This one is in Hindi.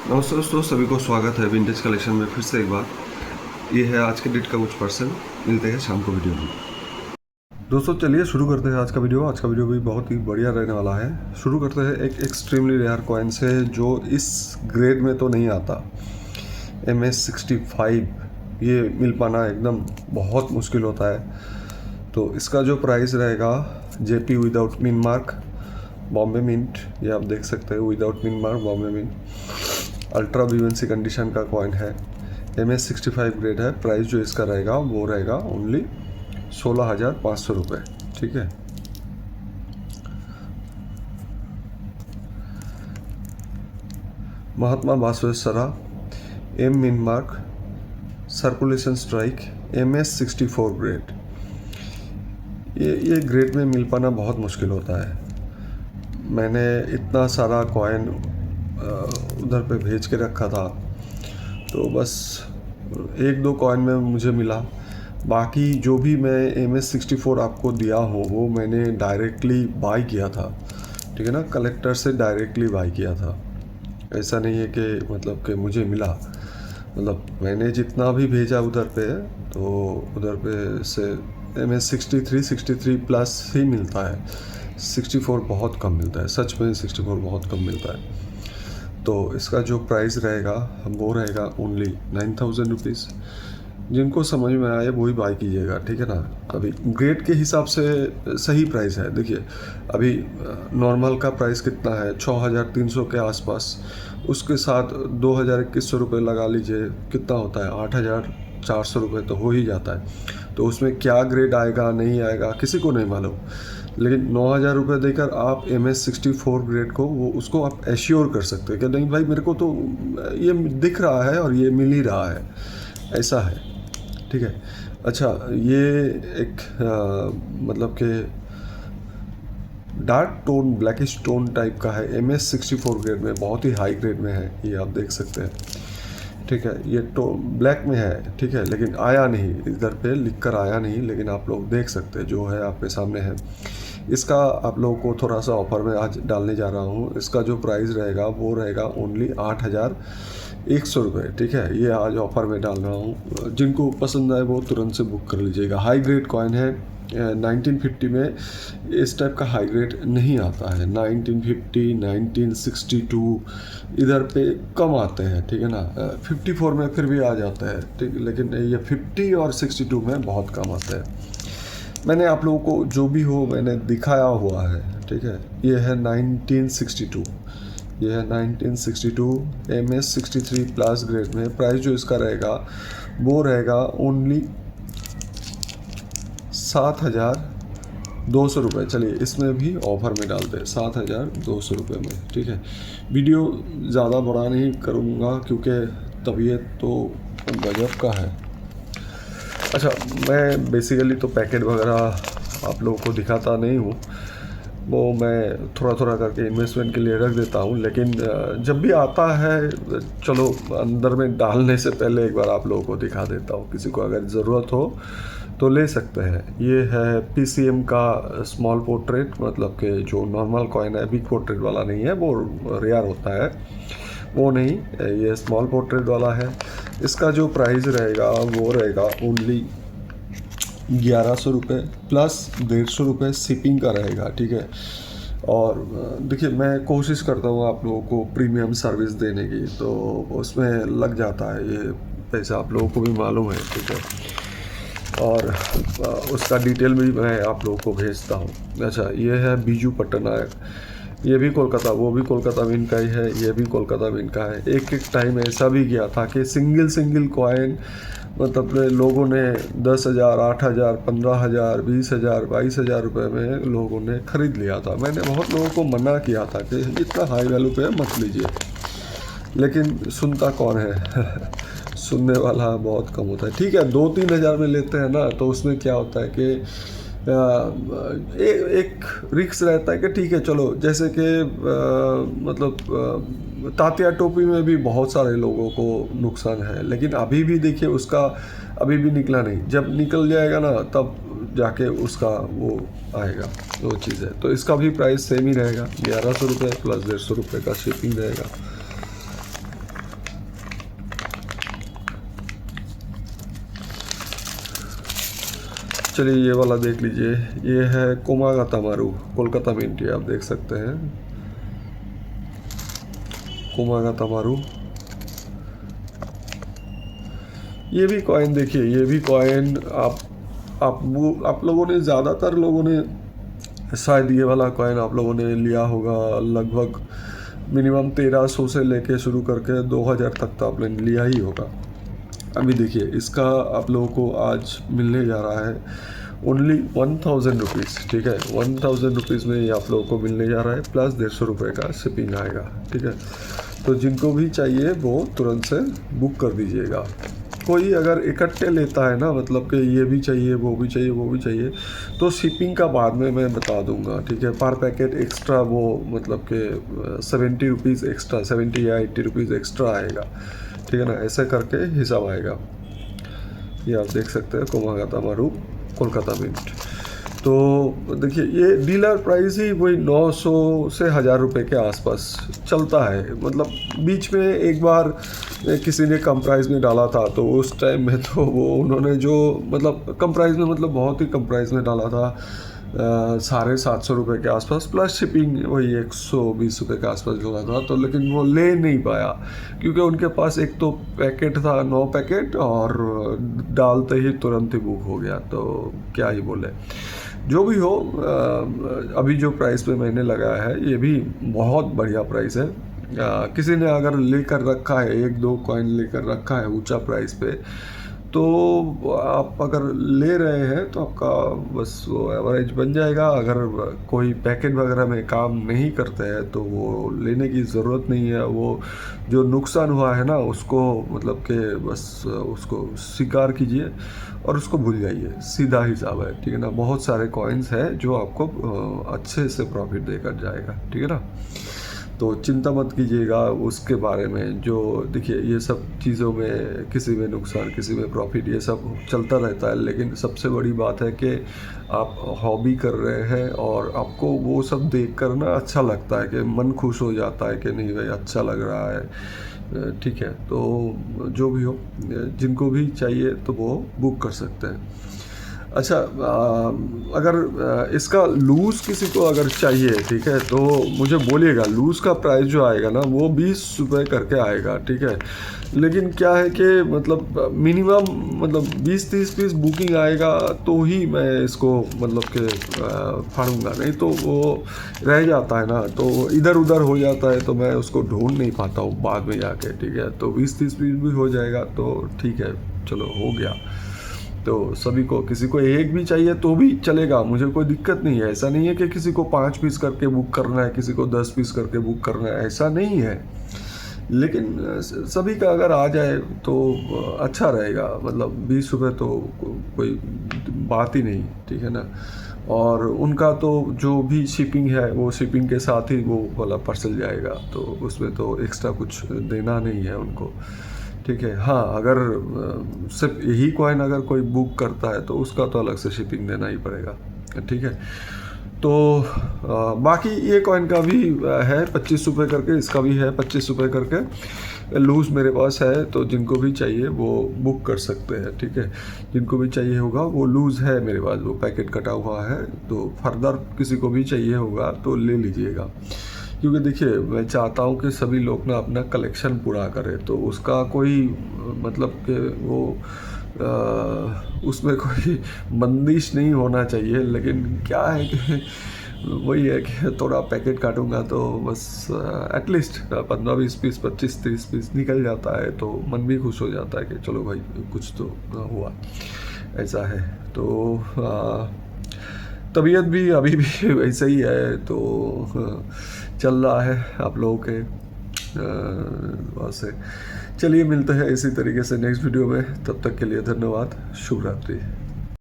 नमस्ते दोस्तों, सभी को स्वागत है विंटेज कलेक्शन में फिर से एक बार। ये है आज के डेट का कुछ परसेंट। मिलते हैं शाम को वीडियो में। दोस्तों चलिए शुरू करते हैं आज का वीडियो। आज का वीडियो भी बहुत ही बढ़िया रहने वाला है। शुरू करते हैं एक एक्सट्रीमली रेयर कॉइन से जो इस ग्रेड में तो नहीं आता। MS65 ये मिल पाना एकदम बहुत मुश्किल होता है। तो इसका जो प्राइस रहेगा JP without mint mark Bombay mint, ये आप देख सकते हैं without mint mark Bombay mint, ultra बीवेंसी कंडीशन का कॉइन है। MS65 ग्रेड है। प्राइस जो इसका रहेगा वो रहेगा ओनली 16,500 रुपये। ठीक है, महात्मा बासवेश्वरा एम मिन mark circulation strike MS64 grade. ये ग्रेड में मिल पाना बहुत मुश्किल होता है। मैंने इतना सारा कॉइन उधर पे भेज के रखा था, तो बस एक दो कॉइन में मुझे मिला। बाकी जो भी मैं MS64 आपको दिया हूँ वो मैंने डायरेक्टली बाय किया था। ठीक है ना, कलेक्टर से डायरेक्टली बाय किया था। ऐसा नहीं है कि मतलब कि मुझे मिला, मतलब मैंने जितना भी भेजा उधर पे, तो उधर पे से MS63 प्लस ही मिलता है। 64 बहुत कम मिलता है, सच में 64 बहुत कम मिलता है। तो इसका जो प्राइस रहेगा वो रहेगा ओनली 9,000 रुपीज़। जिनको समझ में आए वही बाय कीजिएगा। ठीक है ना, अभी ग्रेड के हिसाब से सही प्राइस है। देखिए अभी नॉर्मल का प्राइस कितना है, 6,300 के आसपास। उसके साथ 2,2100 रुपये लगा लीजिए, कितना होता है 8,400 रुपये तो हो ही जाता है। तो उसमें क्या ग्रेड आएगा नहीं आएगा किसी को नहीं मालूम, लेकिन 9,000 रुपये देकर आप MS64 ग्रेड को उसको आप एश्योर कर सकते हैं कि नहीं भाई मेरे को तो ये दिख रहा है और ये मिल ही रहा है, ऐसा है। ठीक है, अच्छा ये एक मतलब कि dark tone blackish tone type का है। MS64 ग्रेड में बहुत ही हाई ग्रेड में है, ये आप देख सकते हैं। ठीक है, ये तो ब्लैक में है। ठीक है, लेकिन आया नहीं, इधर पे लिख कर आया नहीं, लेकिन आप लोग देख सकते हैं जो है आपके सामने है। इसका आप लोगों को थोड़ा सा ऑफ़र में आज डालने जा रहा हूँ। इसका जो प्राइस रहेगा वो रहेगा ओनली 8,100 रुपये। ठीक है, ये आज ऑफ़र में डाल रहा हूँ। जिनको पसंद आए वो तुरंत से बुक कर लीजिएगा। हाई ग्रेड कॉइन है। 1950 में इस टाइप का हाई ग्रेड नहीं आता है। 1950, 1962 इधर पे कम आते हैं। ठीक है ना, 54 में फिर भी आ जाता है। ठीक, लेकिन ये 50 और 62 में बहुत कम आता है। मैंने आप लोगों को जो भी हो मैंने दिखाया हुआ है। ठीक है, ये है 1962, ये है 1962 MS63 प्लस ग्रेड में। प्राइस जो इसका रहेगा वो रहेगा ओनली 7,200 रुपये। चलिए इसमें भी ऑफ़र में डालते हैं 7,200 रुपये में। ठीक है, वीडियो ज़्यादा बड़ा नहीं करूँगा क्योंकि तबीयत तो गजब का है। अच्छा, मैं बेसिकली तो पैकेट वगैरह आप लोगों को दिखाता नहीं हूँ, वो मैं थोड़ा थोड़ा करके इन्वेस्टमेंट के लिए रख देता हूँ। लेकिन जब भी आता है चलो अंदर में डालने से पहले एक बार आप लोगों को दिखा देता हूँ। किसी को अगर ज़रूरत हो तो ले सकते हैं। ये है PCM का स्मॉल पोर्ट्रेट, मतलब कि जो नॉर्मल कॉइन है, बिग पोर्ट्रेट वाला नहीं है, वो रेयर होता है, वो नहीं, ये स्मॉल पोर्ट्रेट वाला है। इसका जो प्राइस रहेगा वो रहेगा ओनली 1,100 रुपये प्लस 150 रुपये शिपिंग का रहेगा। ठीक है, और देखिए मैं कोशिश करता हूँ आप लोगों को प्रीमियम सर्विस देने की, तो उसमें लग जाता है ये पैसा, आप लोगों को भी मालूम है। ठीक है, और उसका डिटेल भी मैं आप लोगों को भेजता हूँ। अच्छा, ये है बीजू पट्टनायक, ये भी कोलकाता, वो भी कोलकाता मिंट का ही है, ये भी कोलकाता मिंट का है। एक एक टाइम ऐसा भी गया था कि सिंगल कॉइन मतलब लोगों ने 10,000, 8,000, 15,000, 20,000, 22,000 रुपये में लोगों ने ख़रीद लिया था। मैंने बहुत लोगों को मना किया था कि इतना हाई वैल्यू पे मत लीजिए, लेकिन सुनता कौन है सुनने वाला बहुत कम होता है। ठीक है, 2-3 हज़ार में लेते हैं ना, तो उसमें क्या होता है कि एक रिक्स रहता है कि ठीक है चलो, जैसे कि मतलब तात्या टोपी में भी बहुत सारे लोगों को नुकसान है, लेकिन अभी भी देखिए उसका अभी भी निकला नहीं। जब निकल जाएगा ना तब जाके उसका वो आएगा, वो चीज़ है। तो इसका भी प्राइस सेम ही रहेगा, 1,100 रुपये प्लस 150 रुपये का शिपिंग रहेगा। चलिए ये वाला देख लीजिए, ये है कोमागातामारू कोलकाता मिंट, ये आप देख सकते हैं कोमागातामारू। ये भी कॉइन देखिए, ये भी कॉइन आप लोगों ने, ज़्यादातर लोगों ने शायद ये वाला कॉइन आप लोगों ने लिया होगा। लगभग मिनिमम 1300 से लेके शुरू करके 2000 तक तो आपने लिया ही होगा। अभी देखिए इसका आप लोगों को आज मिलने जा रहा है ओनली 1000 रुपीज़, ठीक है। 1000 रुपीज़ में ये आप लोगों को मिलने जा रहा है, प्लस 150 रुपये का शिपिंग आएगा, ठीक है। तो जिनको भी चाहिए वो तुरंत से बुक कर दीजिएगा। कोई अगर इकट्ठे लेता है ना, मतलब कि ये भी चाहिए वो भी चाहिए वो भी चाहिए, तो शिपिंग का बाद में मैं बता दूंगा, ठीक है। पर पैकेट एक्स्ट्रा वो मतलब कि 70 रुपीज़ एक्स्ट्रा, 70 या 80 रुपीज़ एक्स्ट्रा आएगा, ठीक है ना। ऐसे करके हिसाब आएगा। ये आप देख सकते हैं कोमागातामारू कोलकाता मिंट। तो देखिए ये डीलर प्राइस ही वही 900 से 1000 रुपये के आसपास चलता है। मतलब बीच में एक बार किसी ने कम प्राइस में डाला था, तो उस टाइम में तो वो उन्होंने जो मतलब कम प्राइस में, मतलब बहुत ही कम प्राइस में डाला था, 750 रुपये के आसपास, प्लस शिपिंग वही 120 रुपये के आसपास जो था। तो लेकिन वो ले नहीं पाया क्योंकि उनके पास एक तो पैकेट था 9 पैकेट, और डालते ही तुरंत ही बुक हो गया। तो क्या ही बोले, जो भी हो, अभी जो प्राइस पे मैंने लगाया है ये भी बहुत बढ़िया प्राइस है। किसी ने अगर लेकर रखा है, 1-2 कॉइन लेकर रखा है ऊंचा प्राइस पे, तो आप अगर ले रहे हैं तो आपका बस वो एवरेज बन जाएगा। अगर कोई पैकेट वगैरह में काम नहीं करते हैं तो वो लेने की ज़रूरत नहीं है। वो जो नुकसान हुआ है ना, उसको मतलब कि बस उसको स्वीकार कीजिए और उसको भूल जाइए, सीधा हिसाब है, ठीक है ना। बहुत सारे कॉइन्स हैं जो आपको अच्छे से प्रॉफिट देकर जाएगा, ठीक है ना। तो चिंता मत कीजिएगा उसके बारे में। जो देखिए ये सब चीज़ों में किसी में नुकसान किसी में प्रॉफिट ये सब चलता रहता है, लेकिन सबसे बड़ी बात है कि आप हॉबी कर रहे हैं और आपको वो सब देख कर ना अच्छा लगता है, कि मन खुश हो जाता है कि नहीं भाई अच्छा लग रहा है, ठीक है। तो जो भी हो, जिनको भी चाहिए तो वो बुक कर सकते हैं। अच्छा, अगर इसका लूज़ किसी को अगर चाहिए, ठीक है, तो मुझे बोलिएगा। लूज़ का प्राइस जो आएगा ना वो 20 रुपये करके आएगा, ठीक है। लेकिन क्या है कि मतलब मिनिमम मतलब 20-30 पीस बुकिंग आएगा तो ही मैं इसको मतलब कि फाड़ूंगा, नहीं तो वो रह जाता है ना, तो इधर उधर हो जाता है, तो मैं उसको ढूंढ नहीं पाता हूँ बाद में जाके, ठीक है। तो 20-30 पीस भी हो जाएगा तो ठीक है, चलो हो गया। तो सभी को, किसी को एक भी चाहिए तो भी चलेगा, मुझे कोई दिक्कत नहीं है। ऐसा नहीं है कि किसी को 5 पीस करके बुक करना है, किसी को 10 पीस करके बुक करना है, ऐसा नहीं है। लेकिन सभी का अगर आ जाए तो अच्छा रहेगा। मतलब 20 रुपये तो कोई बात ही नहीं, ठीक है ना। और उनका तो जो भी शिपिंग है वो शिपिंग के साथ ही वो वाला पार्सल जाएगा, तो उसमें तो एक्स्ट्रा कुछ देना नहीं है उनको, ठीक है। हाँ, अगर सिर्फ यही कॉइन अगर कोई बुक करता है तो उसका तो अलग से शिपिंग देना ही पड़ेगा, ठीक है। तो बाकी ये कॉइन का भी है 25 रुपये करके, इसका भी है 25 रुपये करके। लूज़ मेरे पास है, तो जिनको भी चाहिए वो बुक कर सकते हैं, ठीक है। जिनको भी चाहिए होगा वो लूज़ है मेरे पास, वो पैकेट कटा हुआ है। तो फर्दर किसी को भी चाहिए होगा तो ले लीजिएगा, क्योंकि देखिए मैं चाहता हूँ कि सभी लोग ना अपना कलेक्शन पूरा करें। तो उसका कोई मतलब कि वो उसमें कोई बंदिश नहीं होना चाहिए। लेकिन क्या है कि वही है कि थोड़ा पैकेट काटूंगा तो बस एटलीस्ट 15-20 पीस 25-30 पीस निकल जाता है, तो मन भी खुश हो जाता है कि चलो भाई कुछ तो हुआ, ऐसा है। तो तबीयत भी अभी भी वैसे ही है, तो चल रहा है आप लोगों के वैसे। चलिए मिलते हैं इसी तरीके से नेक्स्ट वीडियो में, तब तक के लिए धन्यवाद, शुभ रात्रि।